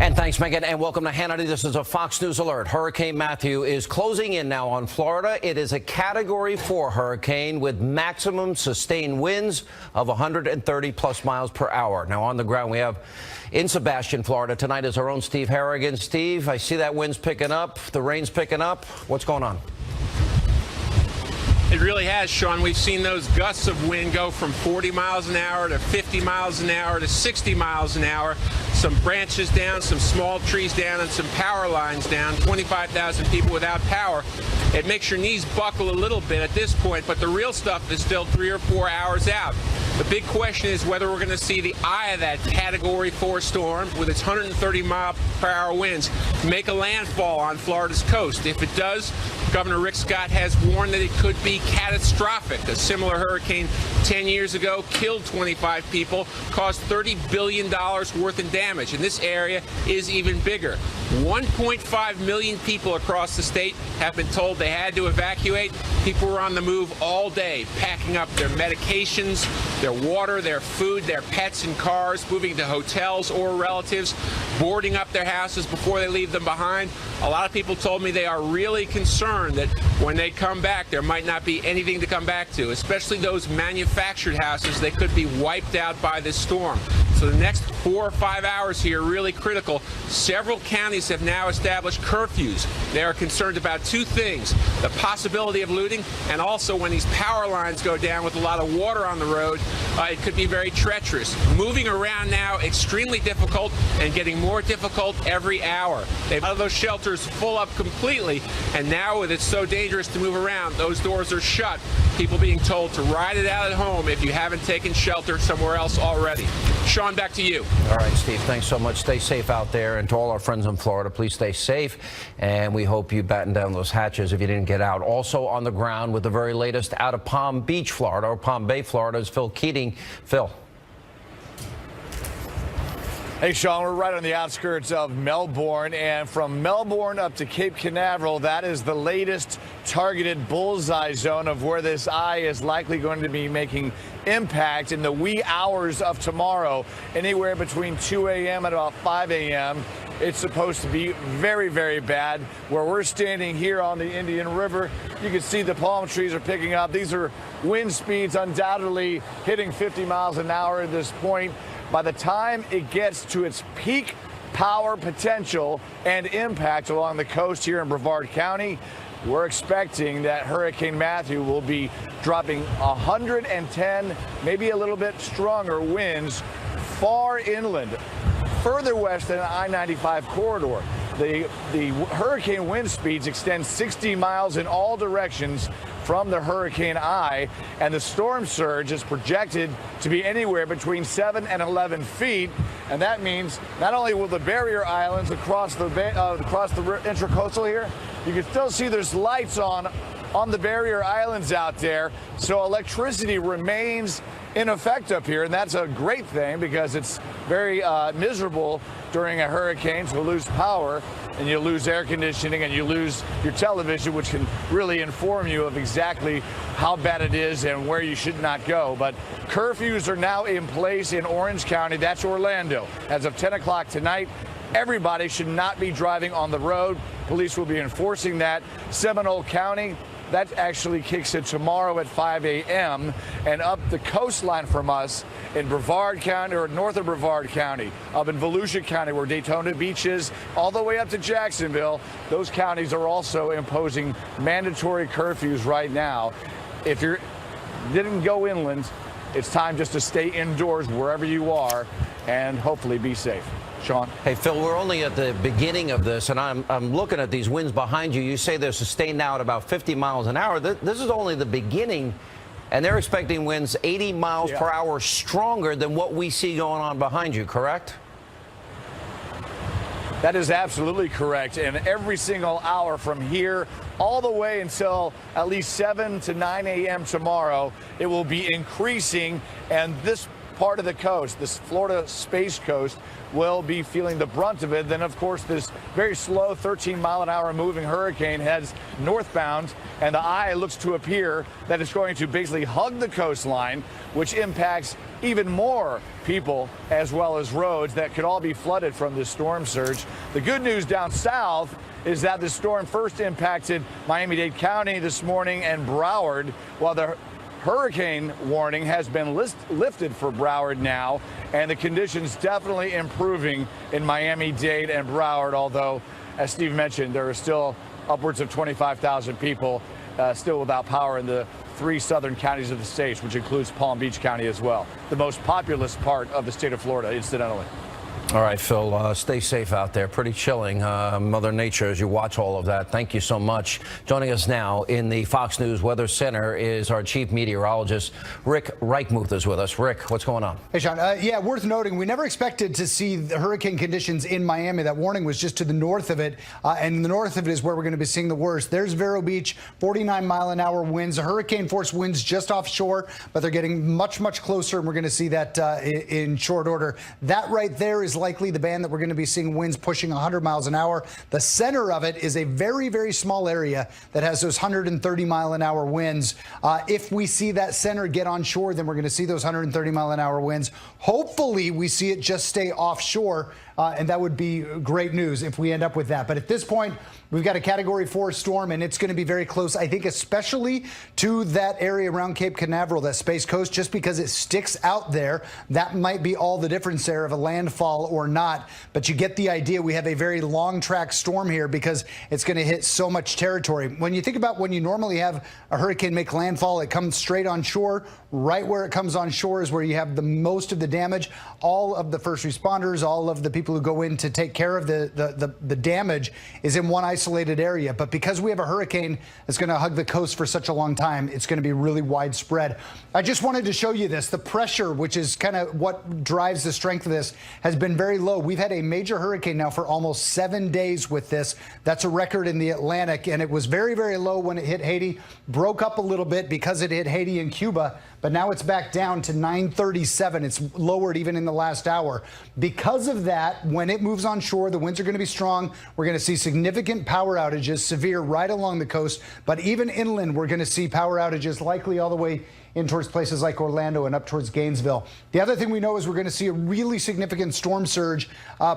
And thanks, Megan, and welcome to Hannity. This is a Fox News alert. Hurricane Matthew is closing in now on Florida. It is a Category 4 hurricane with maximum sustained winds of 130-plus miles per hour. Now, on the ground, we have in Sebastian, Florida, tonight is our own Steve Harrigan. Steve, I see that wind's picking up, the rain's picking up. What's going on? It really has, Sean. We've seen those gusts of wind go from 40 miles an hour to 50 miles an hour to 60 miles an hour. Some branches down, some small trees down, and some power lines down. 25,000 people without power. It makes your knees buckle a little bit at this point, but the real stuff is still 3 or 4 hours out. The big question is whether we're going to see the eye of that Category 4 storm with its 130-mile-per-hour winds make a landfall on Florida's coast. If it does, Governor Rick Scott has warned that it could be catastrophic. A similar hurricane 10 years ago killed 25 people, caused $30 billion worth in damage, and this area is even bigger. 1.5 million people across the state have been told they had to evacuate. People were on the move all day, packing up their medications, their water, their food, their pets and cars, moving to hotels or relatives, boarding up their houses before they leave them behind. A lot of people told me they are really concerned that when they come back, there might not be anything to come back to, especially those manufactured houses. They could be wiped out by this storm. So the next 4 or 5 hours here are really critical. Several counties have now established curfews. They are concerned about two things: the possibility of looting, and also when these power lines go down with a lot of water on the road, it could be very treacherous. Moving around now, extremely difficult, and getting more difficult every hour. They've had those shelters full up completely, and now with it so dangerous to move around, those doors are shut. People being told to ride it out at home if you haven't taken shelter somewhere else already. Sean, back to you. All right, Steve, thanks so much. Stay safe out there. And to all our friends in Florida, please stay safe. And we hope you batten down those hatches if you didn't get out. Also on the ground with the very latest out of Palm Beach, Florida, or Palm Bay, Florida, is Phil Keating. Phil. Hey, Sean, we're right on the outskirts of Melbourne, and from Melbourne up to Cape Canaveral, that is the latest targeted bullseye zone of where this eye is likely going to be making impact in the wee hours of tomorrow, anywhere between 2 a.m. and about 5 a.m. It's supposed to be very, very bad. Where we're standing here on the Indian River, you can see the palm trees are picking up. These are wind speeds undoubtedly hitting 50 miles an hour at this point. By the time it gets to its peak power potential and impact along the coast here in Brevard County, we're expecting that Hurricane Matthew will be dropping 110, maybe a little bit stronger winds far inland, further west than the I-95 corridor. The hurricane wind speeds extend 60 miles in all directions from the hurricane eye, and the storm surge is projected to be anywhere between 7 and 11 feet. And that means not only will the barrier islands across the intracoastal here, you can still see there's lights on the barrier islands out there. So electricity remains in effect up here, and that's a great thing because it's very miserable during a hurricane to lose power, and you lose air conditioning, and you lose your television, which can really inform you of exactly how bad it is and where you should not go. But curfews are now in place in Orange County. That's Orlando. As of 10 o'clock tonight, everybody should not be driving on the road. Police will be enforcing that. Seminole County, that actually kicks in tomorrow at 5 a.m. and up the coastline from us in Brevard County, or north of Brevard County, up in Volusia County, where Daytona Beach is, all the way up to Jacksonville. Those counties are also imposing mandatory curfews right now. If you didn't go inland, it's time just to stay indoors wherever you are and hopefully be safe. Sean. Hey, Phil, we're only at the beginning of this, and I'm looking at these winds behind you. You say they're sustained now at about 50 miles an hour. This is only the beginning, and they're expecting winds 80 miles per hour stronger than what we see going on behind you, correct? That is absolutely correct. And every single hour from here all the way until at least 7 to 9 a.m. tomorrow, it will be increasing. And this part of the coast, this Florida Space Coast, will be feeling the brunt of it. Then, of course, this very slow 13-mile-an-hour moving hurricane heads northbound, and the eye looks to appear that it's going to basically hug the coastline, which impacts even more people as well as roads that could all be flooded from this storm surge. The good news down south is that the storm first impacted Miami-Dade County this morning and Broward, while the hurricane warning has been lifted for Broward now, and the conditions definitely improving in Miami-Dade and Broward, although, as Steve mentioned, there are still upwards of 25,000 people still without power in the 3 southern counties of the state, which includes Palm Beach County as well, the most populous part of the state of Florida, incidentally. All right, Phil, stay safe out there. Pretty chilling, Mother Nature, as you watch all of that. Thank you so much. Joining us now in the Fox News Weather Center is our chief meteorologist, Rick Reichmuth is with us. Rick, what's going on? Hey, Sean. Yeah, worth noting, we never expected to see the hurricane conditions in Miami. That warning was just to the north of it, and the north of it is where we're going to be seeing the worst. There's Vero Beach, 49-mile-an-hour winds, hurricane-force winds just offshore, but they're getting much, much closer, and we're going to see that in short order. That right there is likely the band that we're going to be seeing winds pushing 100 miles an hour. The center of it is a very, very small area that has those 130-mile-an-hour winds. If we see that center get on shore, then we're going to see those 130-mile-an-hour winds. Hopefully, we see it just stay offshore, and that would be great news if we end up with that. But at this point, we've got a Category 4 storm, and it's going to be very close, I think, especially to that area around Cape Canaveral, that Space Coast, just because it sticks out there. That might be all the difference there of a landfall or not. But you get the idea. We have a very long track storm here because it's going to hit so much territory. When you think about when you normally have a hurricane make landfall, it comes straight on shore. Right where it comes on shore is where you have the most of the damage. All of the first responders, all of the people who go in to take care of the damage is in one isolated area. But because we have a hurricane that's going to hug the coast for such a long time, it's going to be really widespread. I just wanted to show you this. The pressure, which is kind of what drives the strength of this, has been very low. We've had a major hurricane now for almost 7 days with this. That's a record in the Atlantic, and it was very, very low when it hit Haiti, broke up a little bit because it hit Haiti and Cuba, but now it's back down to 937. It's lowered even in the last hour. Because of that, when it moves on shore, the winds are going to be strong. We're going to see significant power outages, severe right along the coast, but even inland, we're going to see power outages likely all the way in towards places like Orlando and up towards Gainesville. The other thing we know is we're going to see a really significant storm surge,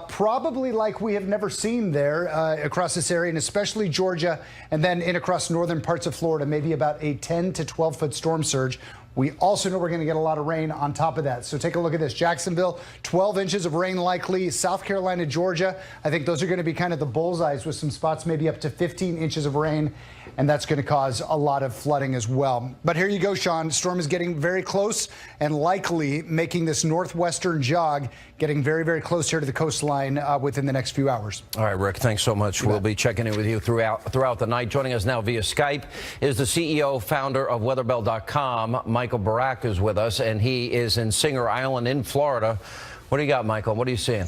probably like we have never seen there across this area, and especially Georgia, and then in across northern parts of Florida, maybe about a 10 to 12-foot storm surge. We also know we're going to get a lot of rain on top of that. So take a look at this. Jacksonville, 12 inches of rain likely. South Carolina, Georgia, I think those are going to be kind of the bullseyes with some spots maybe up to 15 inches of rain. And that's going to cause a lot of flooding as well. But here you go, Sean. Storm is getting very close and likely making this northwestern jog, getting very, very close here to the coastline within the next few hours. All right, Rick, thanks so much. We'll be checking in with you throughout the night. Joining us now via Skype is the CEO, founder of weatherbell.com. Michael Barak is with us, and he is in Singer Island in Florida. What do you got, Michael? What are you seeing?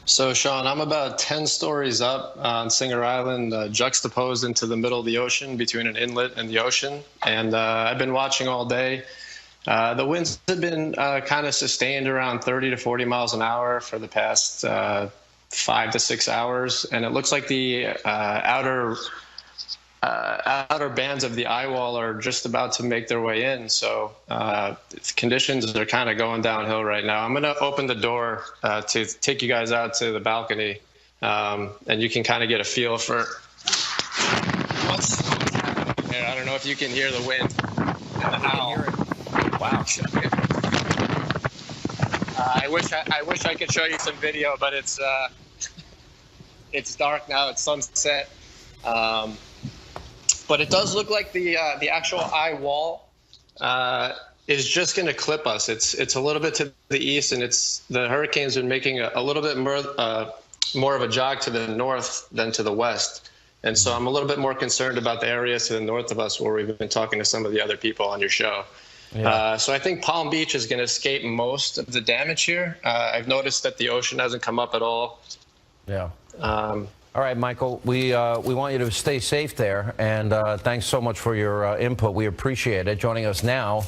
So, Sean, I'm about 10 stories up on Singer Island, juxtaposed into the middle of the ocean between an inlet and the ocean. And I've been watching all day. The winds have been kind of sustained around 30 to 40 miles an hour for the past 5 to 6 hours. And it looks like the outer bands of the eye wall are just about to make their way in. So conditions are kind of going downhill right now. I'm going to open the door to take you guys out to the balcony, and you can kind of get a feel for what's happening here. I don't know if you can hear the wind and the howl. Wow. I wish I could show you some video, but it's dark now. It's sunset. But it does look like the actual eye wall is just going to clip us. It's a little bit to the east, and the hurricane's been making a little bit more of a jog to the north than to the west. And so I'm a little bit more concerned about the areas to the north of us where we've been talking to some of the other people on your show. Yeah. So I think Palm Beach is going to escape most of the damage here. I've noticed that the ocean hasn't come up at all. Yeah. All right, Michael, we want you to stay safe there, and thanks so much for your input. We appreciate it. Joining us now,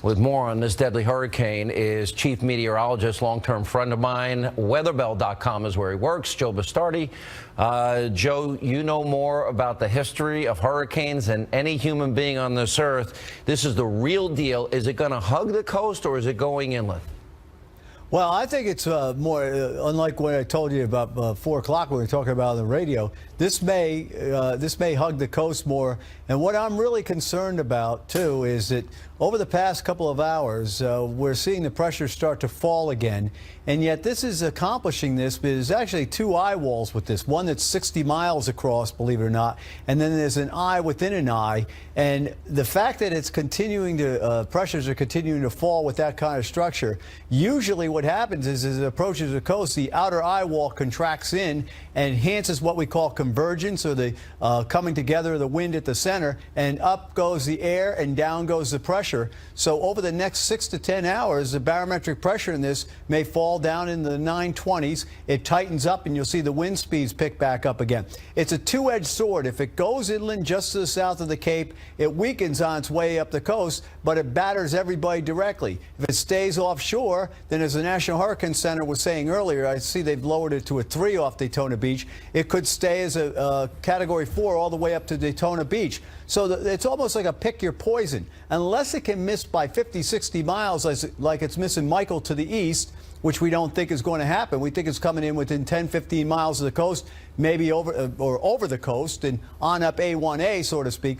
With more on this deadly hurricane is chief meteorologist, long-term friend of mine. Weatherbell.com is where he works, Joe Bastardi. Joe, you know more about the history of hurricanes than any human being on this earth. This is the real deal. Is it going to hug the coast or is it going inland? Well, I think it's more, unlike what I told you about 4 o'clock when we were talking about on the radio, this may hug the coast more. And what I'm really concerned about, too, is that over the past couple of hours, we're seeing the pressure start to fall again. And yet this is accomplishing this, but there's actually 2 eye walls with this. One that's 60 miles across, believe it or not, and then there's an eye within an eye. And the fact that it's continuing to, pressures are continuing to fall with that kind of structure, usually what happens is as it approaches the coast, the outer eye wall contracts in and enhances what we call convergence, or the coming together of the wind at the center, and up goes the air and down goes the pressure. So over the next 6 to 10 hours, the barometric pressure in this may fall down into the 920s. It tightens up and you'll see the wind speeds pick back up again. It's a two-edged sword. If it goes inland just to the south of the Cape, it weakens on its way up the coast, but it batters everybody directly. If it stays offshore, then as the National Hurricane Center was saying earlier, I see they've lowered it to a 3 off Daytona Beach. It could stay as a Category 4 all the way up to Daytona Beach. So it's almost like a pick your poison. Unless it can miss by 50, 60 miles like it's missing Michael to the east, which we don't think is going to happen. We think it's coming in within 10, 15 miles of the coast, maybe over the coast and on up A1A, so to speak.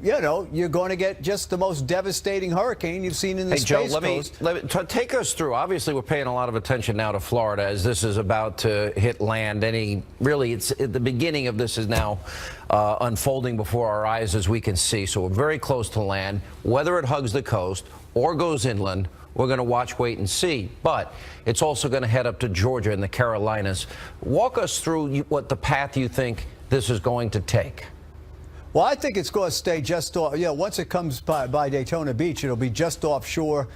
You know, you're going to get just the most devastating hurricane you've seen in the Space Coast. Joe, let me take us through. Obviously, we're paying a lot of attention now to Florida as this is about to hit land. Really, it's the beginning of this is now unfolding before our eyes as we can see. So we're very close to land. Whether it hugs the coast or goes inland, we're going to watch, wait, and see. But it's also going to head up to Georgia and the Carolinas. Walk us through what the path you think this is going to take. Well, I think it's going to stay just off. Yeah, once it comes by Daytona Beach, it'll be just offshore,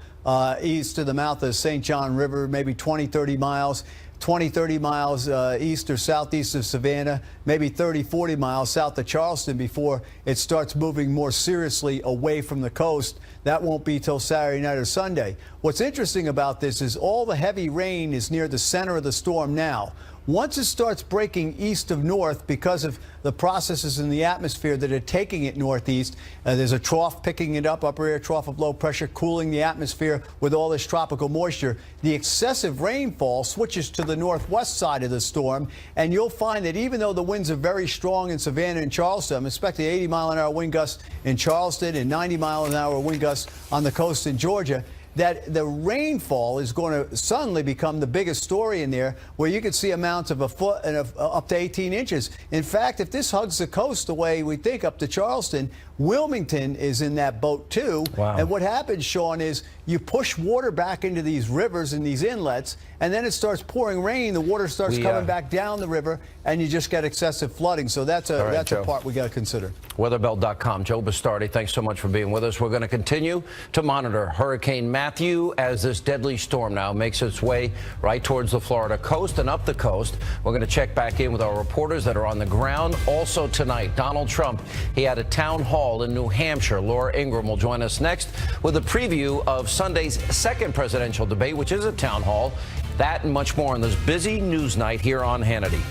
east of the mouth of the St. John River, maybe 20, 30 miles. 20, 30 miles east or southeast of Savannah, maybe 30, 40 miles south of Charleston before it starts moving more seriously away from the coast. That won't be till Saturday night or Sunday. What's interesting about this is all the heavy rain is near the center of the storm now. Once it starts breaking east of north because of the processes in the atmosphere that are taking it northeast, there's a trough picking it up, upper air trough of low pressure, cooling the atmosphere with all this tropical moisture. The excessive rainfall switches to the northwest side of the storm, and you'll find that even though the winds are very strong in Savannah and Charleston, I'm expecting 80-mile-an-hour wind gusts in Charleston and 90-mile-an-hour wind gusts on the coast in Georgia, that the rainfall is going to suddenly become the biggest story in there, where you could see amounts of a foot and up to 18 inches. In fact, if this hugs the coast the way we think up to Charleston, Wilmington is in that boat too. Wow. And what happens, Sean, is you push water back into these rivers and these inlets, and then it starts pouring rain. The water starts coming back down the river, and you just get excessive flooding. So that's a part we got to consider. Weatherbell.com. Joe Bastardi, thanks so much for being with us. We're going to continue to monitor Hurricane Matthew as this deadly storm now makes its way right towards the Florida coast and up the coast. We're going to check back in with our reporters that are on the ground. Also tonight, Donald Trump, he had a town hall in New Hampshire. Laura Ingraham will join us next with a preview of Sunday's second presidential debate, which is a town hall. That and much more on this busy news night here on Hannity.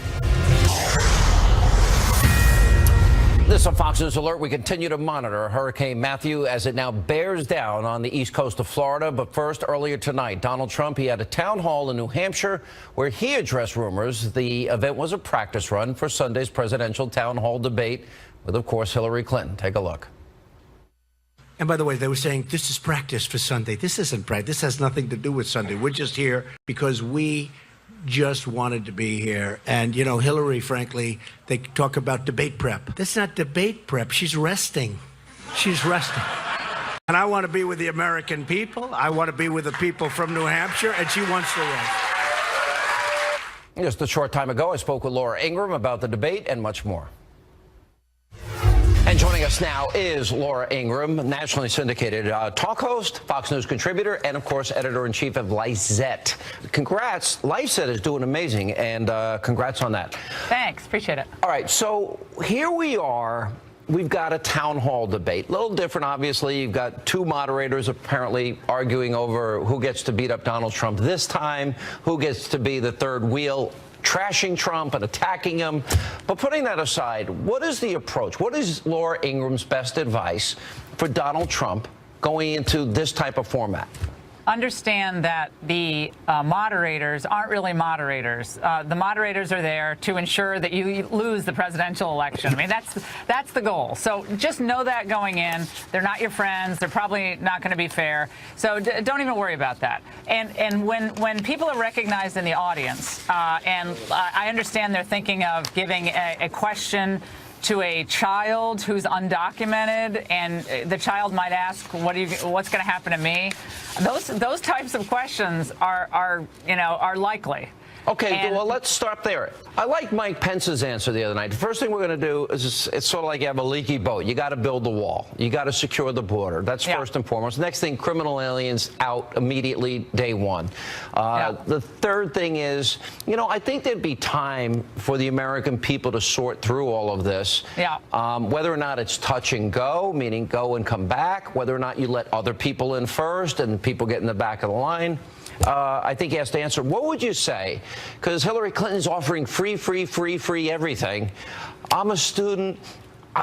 This on Fox News Alert. We continue to monitor Hurricane Matthew as it now bears down on the east coast of Florida. But first, earlier tonight, Donald Trump, he had a town hall in New Hampshire where he addressed rumors the event was a practice run for Sunday's presidential town hall debate with, of course, Hillary Clinton. Take a look. And by the way, they were saying this is practice for Sunday. This isn't practice. This has nothing to do with Sunday. We're just here because we just wanted to be here. And, you know, Hillary, frankly, they talk about debate prep. That's not debate prep. She's resting. She's resting. And I want to be with the American people. I want to be with the people from New Hampshire, and she wants to rest. Just a short time ago, I spoke with Laura Ingraham about the debate and much more. And joining us now is Laura Ingraham, nationally syndicated talk host, Fox News contributor, and, of course, editor-in-chief of Lifezette. Congrats. Lifezette is doing amazing, and congrats on that. Thanks. Appreciate it. All right. So here we are we've got a town hall debate. A little different, obviously. You've got two moderators apparently arguing over who gets to beat up Donald Trump this time, who gets to be the third wheel, trashing Trump and attacking him. But putting that aside, what is the approach? What is Laura Ingram's best advice for Donald Trump going into this type of format? Understand that the moderators aren't really moderators. The moderators are there to ensure that you lose the presidential election. I mean, that's the goal. So just know that going in. They're not your friends. They're probably not going to be fair. So don't even worry about that. And when people are recognized in the audience, and I understand they're thinking of giving a question to a child who's undocumented, and the child might ask, what's going to happen to me? Those types of questions are likely. Okay, well, let's start there. I like Mike Pence's answer the other night. The first thing we're going to do is it's sort of like you have a leaky boat. You got to build the wall. You got to secure the border. That's first and foremost. Next thing, criminal aliens out immediately day one. The third thing is, I think there'd be time for the American people to sort through all of this. Whether or not it's touch and go, meaning go and come back, whether or not you let other people in first and people get in the back of the line. I think he has to answer. What would you say? Because Hillary Clinton's offering free everything. I'm a student.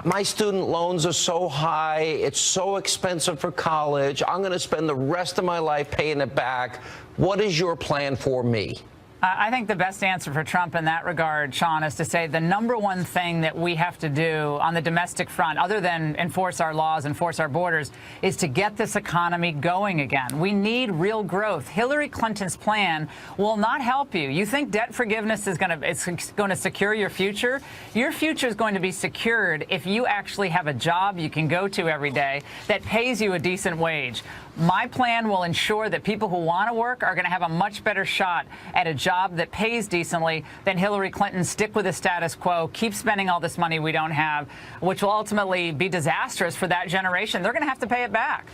My student loans are so high. It's so expensive for college. I'm going to spend the rest of my life paying it back. What is your plan for me? I think the best answer for Trump in that regard, Sean, is to say the number one thing that we have to do on the domestic front, other than enforce our laws, enforce our borders, is to get this economy going again. We need real growth. Hillary Clinton's plan will not help you. You think debt forgiveness is going to secure your future? Your future is going to be secured if you actually have a job you can go to every day that pays you a decent wage. My plan will ensure that people who want to work are going to have a much better shot at a job that pays decently than Hillary Clinton stick with the status quo, keep spending all this money we don't have, which will ultimately be disastrous for that generation. They're going to have to pay it back.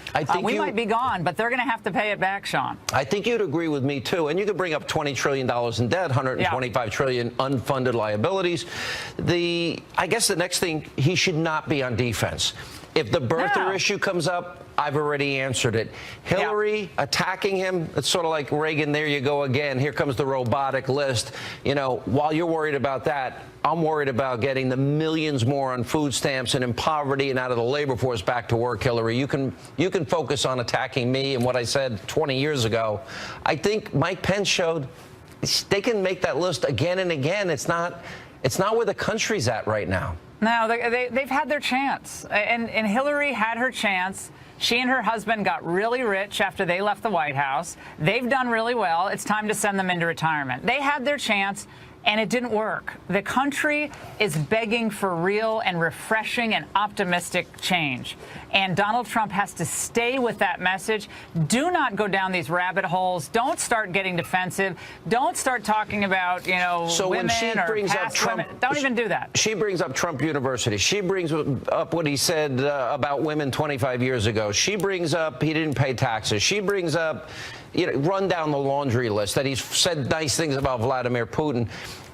We might be gone, but they're going to have to pay it back, Sean. I think you'd agree with me, too. And you could bring up $20 trillion in debt, $125 trillion unfunded liabilities. I guess the next thing, he should not be on defense. If the birther issue comes up, I've already answered it. Hillary attacking him, it's sort of like Reagan, there you go again. Here comes the robotic list. While you're worried about that, I'm worried about getting the millions more on food stamps and in poverty and out of the labor force back to work, Hillary. You can focus on attacking me and what I said 20 years ago. I think Mike Pence showed they can make that list again and again. It's not where the country's at right now. No, they've had their chance. And Hillary had her chance. She and her husband got really rich after they left the White House. They've done really well. It's time to send them into retirement. They had their chance, and it didn't work. The country is begging for real and refreshing and optimistic change. And Donald Trump has to stay with that message. Do not go down these rabbit holes. Don't start getting defensive. Don't start talking about, so women when she or brings past up Trump, women. Don't even do that. She brings up Trump University. She brings up what he said about women 25 years ago. She brings up he didn't pay taxes. She brings up, run down the laundry list that he's said nice things about Vladimir Putin.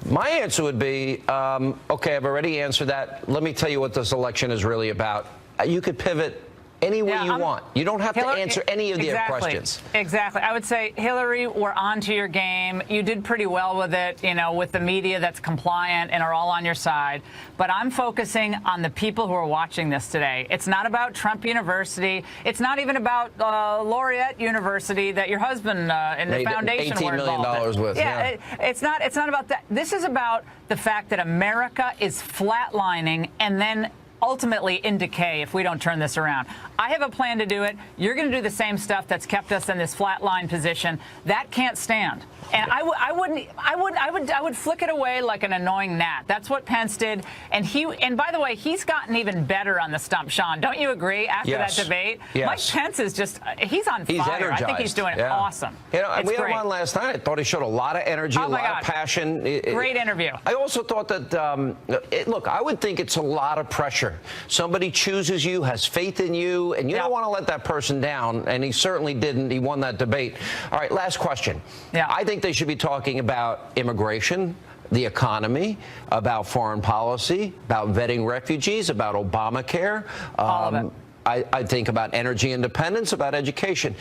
My answer would be, okay, I've already answered that. Let me tell you what this election is really about. You could pivot any way you want. You don't have to answer any of their questions. Exactly. I would say, Hillary, we're on to your game. You did pretty well with it, with the media that's compliant and are all on your side. But I'm focusing on the people who are watching this today. It's not about Trump University. It's not even about Laureate University that your husband and the foundation were involved in. It's not about that. This is about the fact that America is flatlining and then ultimately in decay if we don't turn this around. I have a plan to do it. You're going to do the same stuff that's kept us in this flatline position. That can't stand. And I would flick it away like an annoying gnat. That's what Pence did. And by the way, he's gotten even better on the stump, Sean. Don't you agree after that debate? Yes. Mike Pence is he's on fire. Energized. I think he's doing awesome. We had him on last night. I thought he showed a lot of energy, a lot of passion. Great interview. I also thought that, look, I would think it's a lot of pressure. Somebody chooses you, has faith in you, and you don't want to let that person down, and he certainly didn't. He won that debate. All right, last question. I think they should be talking about immigration, the economy, about foreign policy, about vetting refugees, about Obamacare. All of it. I think about energy independence, about education.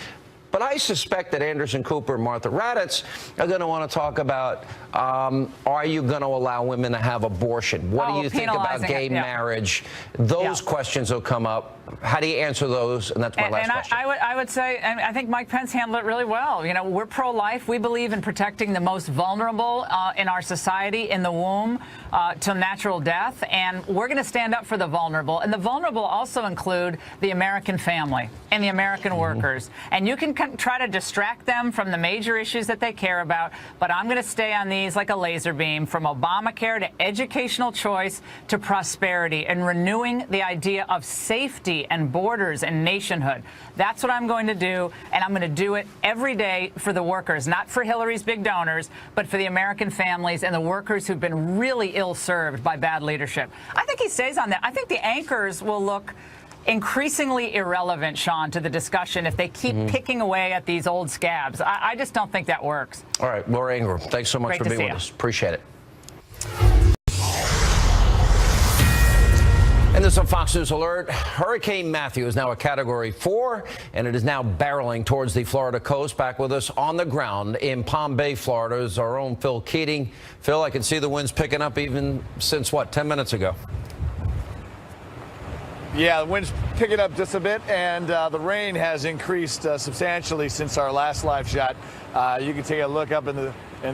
But I suspect that Anderson Cooper and Martha Raddatz are going to want to talk about, are you going to allow women to have abortion? What do you think about gay marriage? Those questions will come up. How do you answer those? And that's my last question. I would say, and I think Mike Pence handled it really well. You know, we're pro-life. We believe in protecting the most vulnerable in our society in the womb to natural death. And we're going to stand up for the vulnerable. And the vulnerable also include the American family and the American workers. And you can try to distract them from the major issues that they care about. But I'm going to stay on these like a laser beam, from Obamacare to educational choice to prosperity, and renewing the idea of safety and borders and nationhood. That's what I'm going to do, and I'm going to do it every day for the workers, not for Hillary's big donors, but for the American families and the workers who've been really ill-served by bad leadership. I think he stays on that. I think the anchors will look increasingingly irrelevant, Sean, to the discussion if they keep picking away at these old scabs. I just don't think that works. All right, Laura Ingraham, thanks so much for being with us. Appreciate it. And this is a Fox News alert. Hurricane Matthew is now a Category 4, and it is now barreling towards the Florida coast. Back with us on the ground in Palm Bay, Florida, is our own Phil Keating. Phil, I can see the winds picking up even since, what, 10 minutes ago? Yeah, the wind's picking up just a bit, and the rain has increased substantially since our last live shot. You can take a look up in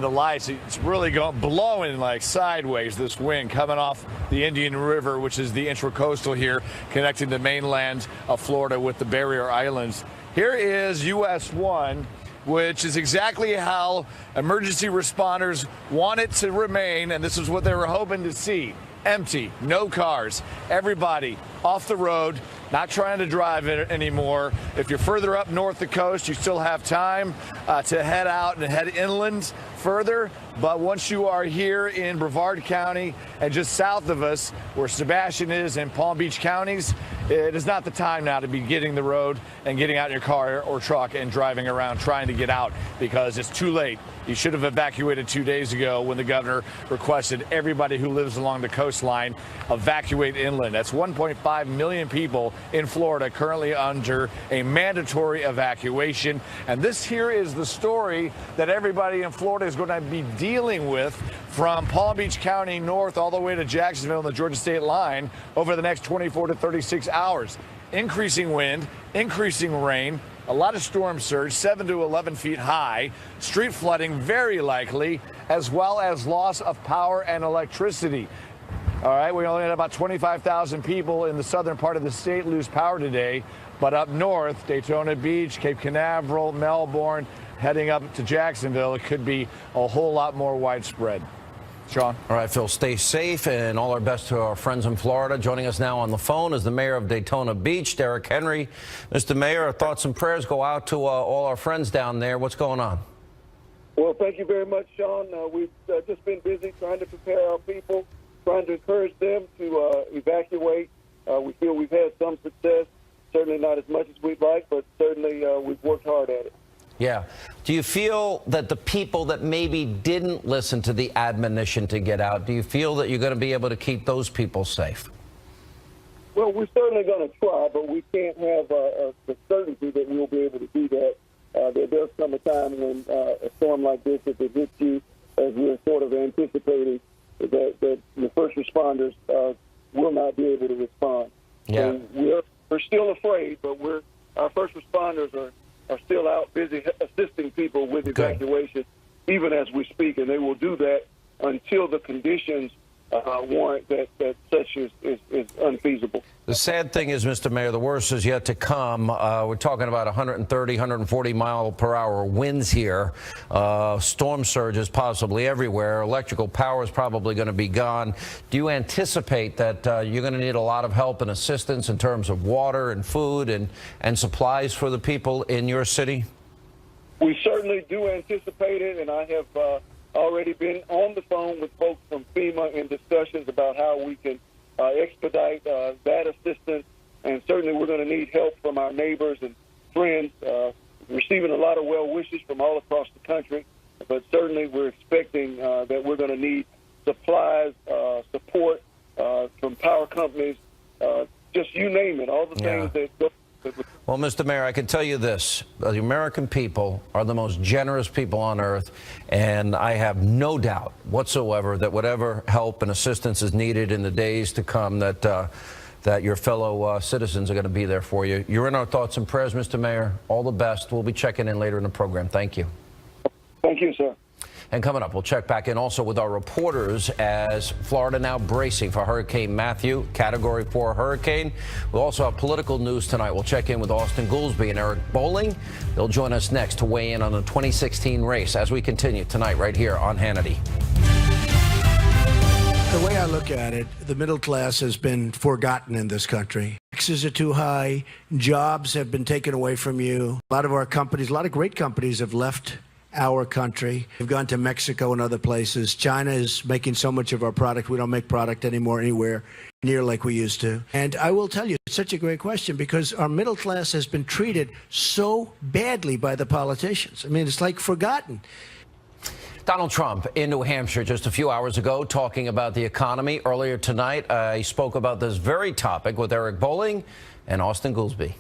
the lights. It's really blowing like sideways, this wind coming off the Indian River, which is the intracoastal here, connecting the mainland of Florida with the barrier islands. Here is US 1, which is exactly how emergency responders want it to remain, and this is what they were hoping to see. Empty, no cars, everybody off the road, not trying to drive it anymore. If you're further up north the coast, you still have time to head out and head inland further. But once you are here in Brevard County and just south of us, where Sebastian is in Palm Beach counties, it is not the time now to be getting the road and getting out in your car or truck and driving around trying to get out, because it's too late. You should have evacuated 2 days ago when the governor requested everybody who lives along the coastline evacuate inland. That's 1.5 million people in Florida currently under a mandatory evacuation. And this here is the story that everybody in Florida is going to be dealing with from Palm Beach County north all the way to Jacksonville on the Georgia state line over the next 24 to 36 hours. Increasing wind, increasing rain, a lot of storm surge, 7 to 11 feet high, street flooding very likely, as well as loss of power and electricity. All right, we only had about 25,000 people in the southern part of the state lose power today, but up north, Daytona Beach, Cape Canaveral, Melbourne, heading up to Jacksonville, it could be a whole lot more widespread. Sean. All right, Phil, stay safe, and all our best to our friends in Florida. Joining us now on the phone is the mayor of Daytona Beach, Derek Henry. Mr. Mayor, our thoughts and prayers go out to all our friends down there. What's going on? Well, thank you very much, Sean. We've just been busy trying to prepare our people, trying to encourage them to evacuate. We feel we've had some success, certainly not as much as we'd like, but certainly we've worked hard at it. Yeah. Do you feel that the people that maybe didn't listen to the admonition to get out, do you feel that you're going to be able to keep those people safe? Well, we're certainly going to try, but we can't have the certainty that we'll be able to do that. There does come a time when a storm like this, if it hits you, as we're sort of anticipating, that the first responders will not be able to respond. Yeah. So we're still afraid, but our first responders are still out busy assisting people with evacuation, even as we speak, and they will do that until the conditions warrant that such is unfeasible. The sad thing is, Mr. Mayor, the worst is yet to come. We're talking about 130, 140 mile per hour winds here. Storm surges possibly everywhere. Electrical power is probably going to be gone. Do you anticipate that you're going to need a lot of help and assistance in terms of water and food and supplies for the people in your city? We certainly do anticipate it, and I have already been on the phone with folks from FEMA in discussions about how we can expedite that assistance, and certainly we're going to need help from our neighbors and friends, receiving a lot of well wishes from all across the country, but certainly we're expecting that we're going to need supplies, support from power companies, just you name it, all the things that go. Well, Mr. Mayor, I can tell you this. The American people are the most generous people on earth, and I have no doubt whatsoever that whatever help and assistance is needed in the days to come, that your fellow citizens are going to be there for you. You're in our thoughts and prayers, Mr. Mayor. All the best. We'll be checking in later in the program. Thank you. Thank you, sir. And coming up, we'll check back in also with our reporters as Florida now bracing for Hurricane Matthew, Category 4 hurricane. We'll also have political news tonight. We'll check in with Austin Goolsbee and Eric Bolling. They'll join us next to weigh in on the 2016 race as we continue tonight right here on Hannity. The way I look at it, the middle class has been forgotten in this country. Taxes are too high. Jobs have been taken away from you. A lot of our companies, a lot of great companies have left our country. We've gone to Mexico and other places. China is making so much of our product. We don't make product anymore anywhere near like we used to. And I will tell you, it's such a great question because our middle class has been treated so badly by the politicians. I mean, it's like forgotten. Donald Trump in New Hampshire just a few hours ago talking about the economy. Earlier tonight, I spoke about this very topic with Eric Bolling and Austin Goolsbee.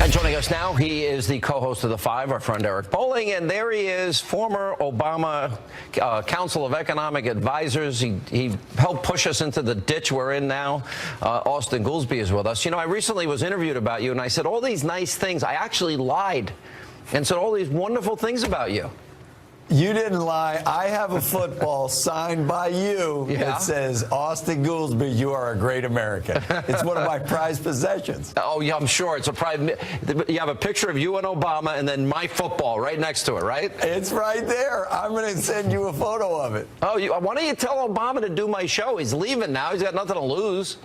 And joining us now, he is the co-host of The Five, our friend Eric Bolling, and there he is, former Obama Council of Economic Advisors. He helped push us into the ditch we're in now. Austin Goolsbee is with us. You know, I recently was interviewed about you, and I said all these nice things. I actually lied and said all these wonderful things about you. You didn't lie. I have a football signed by you that says, Austin Goolsbee, you are a great American. It's one of my prized possessions. Oh, yeah, I'm sure. It's a private. You have a picture of you and Obama and then my football right next to it, right? It's right there. I'm going to send you a photo of it. Oh, why don't you tell Obama to do my show? He's leaving now. He's got nothing to lose.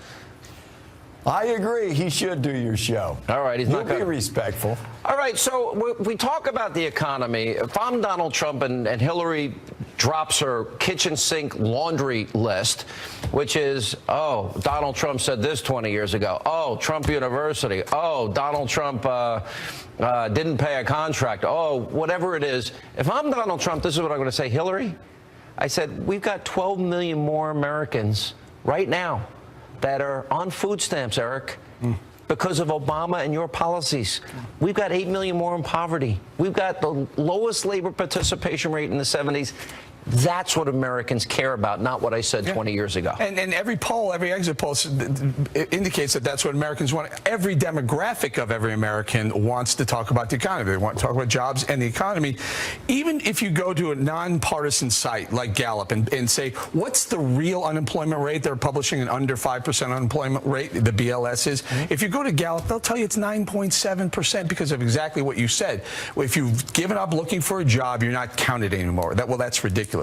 I agree. He should do your show. All right. He's not going to be respectful. All right. So we talk about the economy. If I'm Donald Trump and Hillary drops her kitchen sink laundry list, which is, oh, Donald Trump said this 20 years ago. Oh, Trump University. Oh, Donald Trump didn't pay a contract. Oh, whatever it is. If I'm Donald Trump, this is what I'm going to say. Hillary, I said, we've got 12 million more Americans right now that are on food stamps, Eric, because of Obama and your policies. We've got 8 million more in poverty. We've got the lowest labor participation rate in the 70s. That's what Americans care about, not what I said 20 years ago. And every poll, every exit poll indicates that that's what Americans want. Every demographic of every American wants to talk about the economy. They want to talk about jobs and the economy. Even if you go to a nonpartisan site like Gallup and say, what's the real unemployment rate? They're publishing an under 5% unemployment rate, the BLS is. If you go to Gallup, they'll tell you it's 9.7% because of exactly what you said. If you've given up looking for a job, you're not counted anymore. Well, that's ridiculous.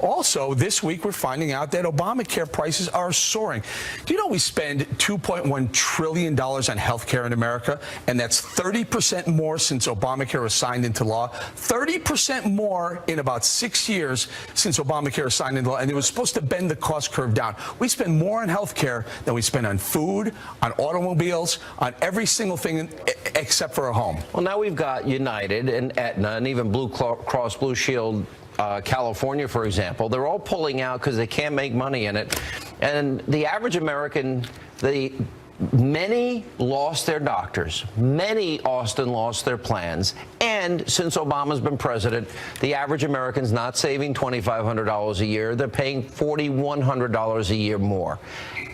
Also, this week we're finding out that Obamacare prices are soaring. Do you know we spend $2.1 trillion on health care in America? And that's 30% more since Obamacare was signed into law. 30% more in about 6 years since Obamacare was signed into law. And it was supposed to bend the cost curve down. We spend more on health care than we spend on food, on automobiles, on every single thing except for a home. Well, now we've got United and Aetna and even Blue Cross Blue Shield California, for example. They're all pulling out because they can't make money in it. And the average American, many lost their doctors. Many, Austin, lost their plans. And since Obama's been president, the average American's not saving $2,500 a year. They're paying $4,100 a year more.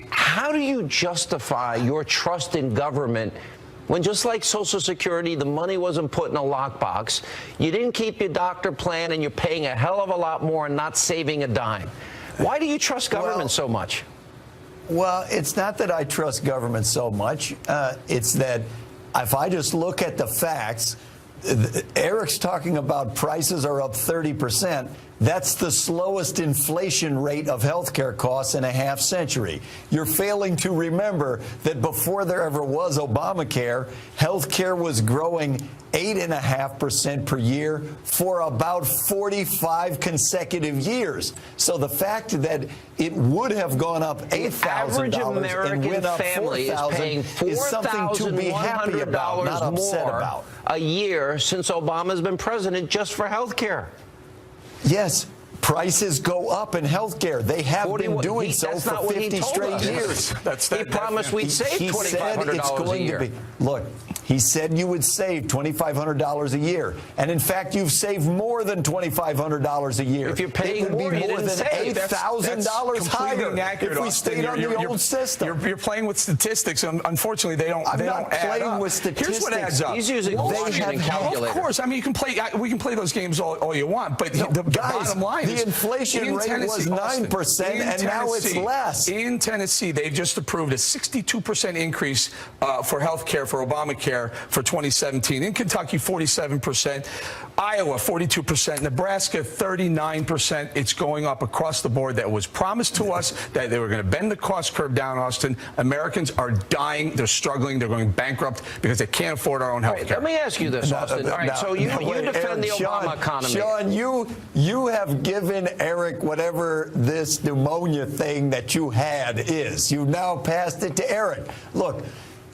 How do you justify your trust in government when, just like Social Security, the money wasn't put in a lockbox, you didn't keep your doctor plan, and you're paying a hell of a lot more and not saving a dime? Why do you trust government so much? Well, it's not that I trust government so much. It's that if I just look at the facts, Eric's talking about prices are up 30%. That's the slowest inflation rate of healthcare costs in a half century. You're failing to remember that before there ever was Obamacare, healthcare was growing 8.5% per year for about 45 consecutive years. So the fact that it would have gone up $8,000 and went up $4,000 is something to be happy about, not upset about. A year since Obama's been president just for health care. Yes, prices go up in healthcare. They have been doing so for 50 straight years. He promised we'd save $2,500 a year. Look, he said you would save $2,500 a year. And in fact, you've saved more than $2,500 a year. If you're paying more, it would be you more didn't than save. $8,000 higher if we stayed on the old system. You're playing with statistics. Unfortunately, they don't. I'm they not don't add playing up. with statistics. Here's what adds up. He's using Washington calculator. Of course. I mean, you can play. We can play those games all you want. But the bottom line is the inflation rate was 9%, and now it's less. In Tennessee, they've just approved a 62% increase for health care for Obamacare for 2017. In Kentucky, 47%. Iowa, 42%. Nebraska, 39%. It's going up across the board. That was promised to us that they were going to bend the cost curve down, Austin. Americans are dying. They're struggling. They're going bankrupt because they can't afford our own health care. Let me ask you this, Austin. All right, so you defend the Obama economy. Sean, you have given Eric whatever this pneumonia thing that you had is. You now passed it to Eric. Look,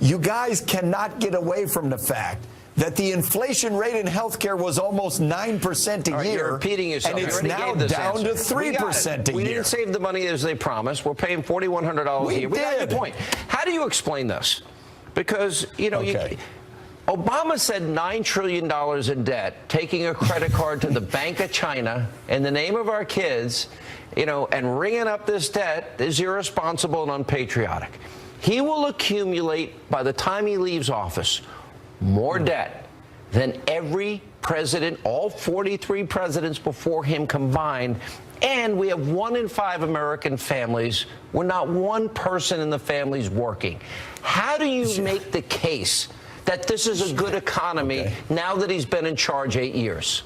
you guys cannot get away from the fact that the inflation rate in healthcare was almost 9% a year. You're repeating yourself. And it's now down to 3% a year. We didn't save the money as they promised. We're paying $4,100 a year. We got your point. How do you explain this? Because, Obama said $9 trillion in debt, taking a credit card to the Bank of China in the name of our kids, and ringing up this debt is irresponsible and unpatriotic. He will accumulate, by the time he leaves office, more debt than every president, all 43 presidents before him combined. And we have 1 in 5 American families where not one person in the family is working. How do you make the case that this is a good economy now that he's been in charge 8 years?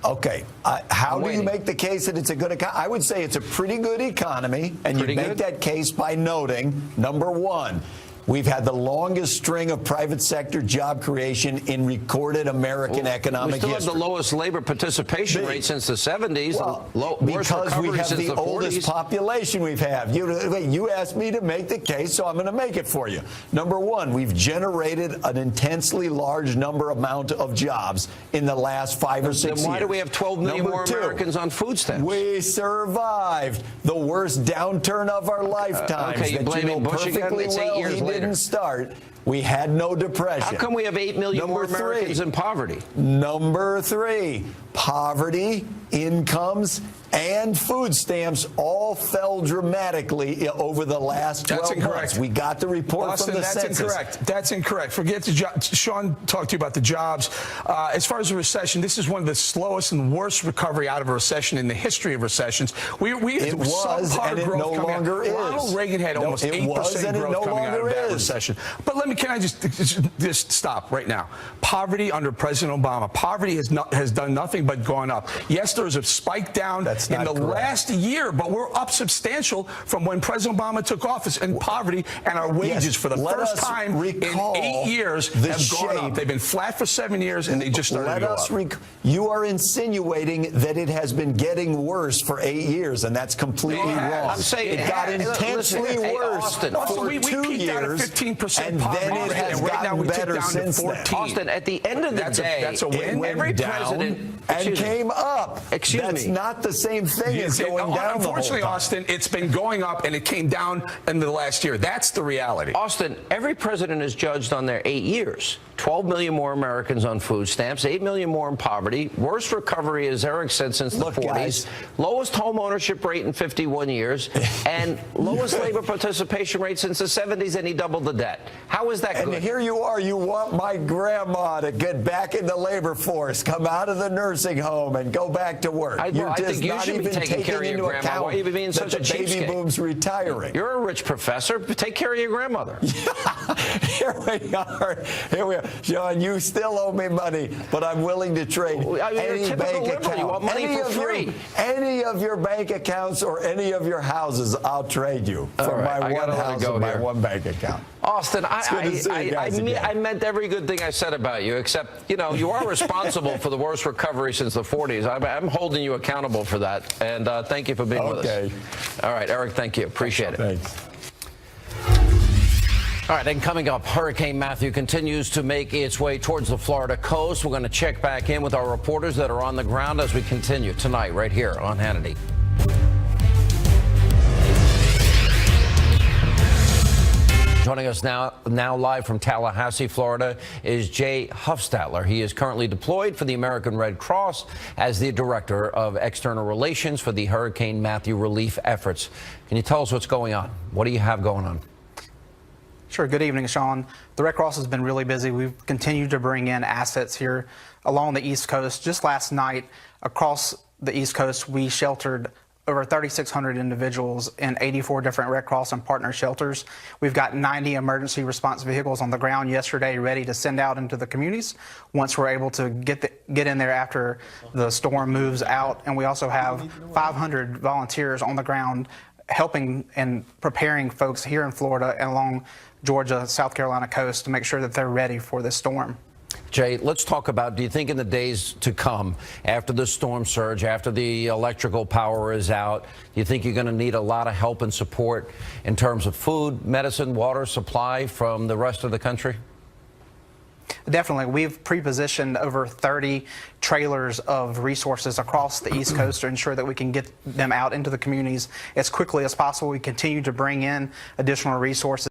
Okay. How do you make the case that it's a good economy? I would say it's a pretty good economy, and you make that case by noting, number one, we've had the longest string of private sector job creation in recorded American economic history. We still have the lowest labor participation rate since the 70s. Well, because we have the oldest population we've had. You asked me to make the case, so I'm going to make it for you. Number one, we've generated an intensely large amount of jobs in the last 5 or 6 years. Then why do we have 12 million more Americans on food stamps? We survived the worst downturn of our lifetimes. Okay, you blaming Bush again? It's 8 years later. Didn't start. We had no depression. How come we have 8 million more Americans in poverty? Number 3, poverty, incomes, and food stamps all fell dramatically over the last 12 months. We got the report Austin, from the that's census. Incorrect. That's incorrect. Forget the jobs. Sean talked to you about the jobs. As far as the recession, this is one of the slowest and worst recovery out of a recession in the history of recessions. It was, and it no longer is. Ronald Reagan had almost 8% growth coming out of that recession. But can I just stop right now? Poverty under President Obama, poverty has done nothing but gone up. Yes, there was a spike down in the last year, but we're up substantial from when President Obama took office, and poverty and our wages for the first time in 8 years have gone up. They've been flat for 7 years, and they just started to go up. You are insinuating that it has been getting worse for 8 years, and that's completely wrong. I'm saying it got intensely worse for we 2 years, 15% and then it has gotten better since then. Austin, at the end of the day, that's a win. Every president and came up. That's not the same thing as going down. Unfortunately, Austin, it's been going up, and it came down in the last year. That's the reality. Austin, every president is judged on their 8 years. 12 million more Americans on food stamps, 8 million more in poverty, worst recovery, as Eric said, since the 40s, guys, lowest home ownership rate in 51 years, and lowest labor participation rate since the 70s, and he doubled the debt. How is that good? And here you are, you want my grandma to get back in the labor force, come out of the nursing home, and go back to work. I think you should be taking care of your grandma. Why are you being such a cheapskate? Baby boom's retiring. You're a rich professor. Take care of your grandmother. Here we are. Here we are. Sean, you still owe me money, but I'm willing to trade any bank account. You want money for free. Any of your bank accounts or any of your houses, I'll trade you for my one house and my one bank account. Austin, I meant every good thing I said about you, except, you are responsible for the worst recovery since the 40s. I'm holding you accountable for that, and thank you for being with us. All right, Eric, thank you. Appreciate it. Thanks. All right, and coming up, Hurricane Matthew continues to make its way towards the Florida coast. We're going to check back in with our reporters that are on the ground as we continue tonight right here on Hannity. Joining us now live from Tallahassee, Florida, is Jay Huffstatler. He is currently deployed for the American Red Cross as the Director of External Relations for the Hurricane Matthew relief efforts. Can you tell us what's going on? What do you have going on? Sure. Good evening, Sean. The Red Cross has been really busy. We've continued to bring in assets here along the East Coast. Just last night, across the East Coast, we sheltered over 3,600 individuals in 84 different Red Cross and partner shelters. We've got 90 emergency response vehicles on the ground yesterday ready to send out into the communities once we're able to get in there after the storm moves out. And we also have 500 volunteers on the ground helping and preparing folks here in Florida and along Georgia, South Carolina coast to make sure that they're ready for this storm. Jay, let's talk about, do you think in the days to come, after the storm surge, after the electrical power is out, do you think you're going to need a lot of help and support in terms of food, medicine, water supply from the rest of the country? Definitely. We've pre-positioned over 30 trailers of resources across the East Coast to ensure that we can get them out into the communities as quickly as possible. We continue to bring in additional resources.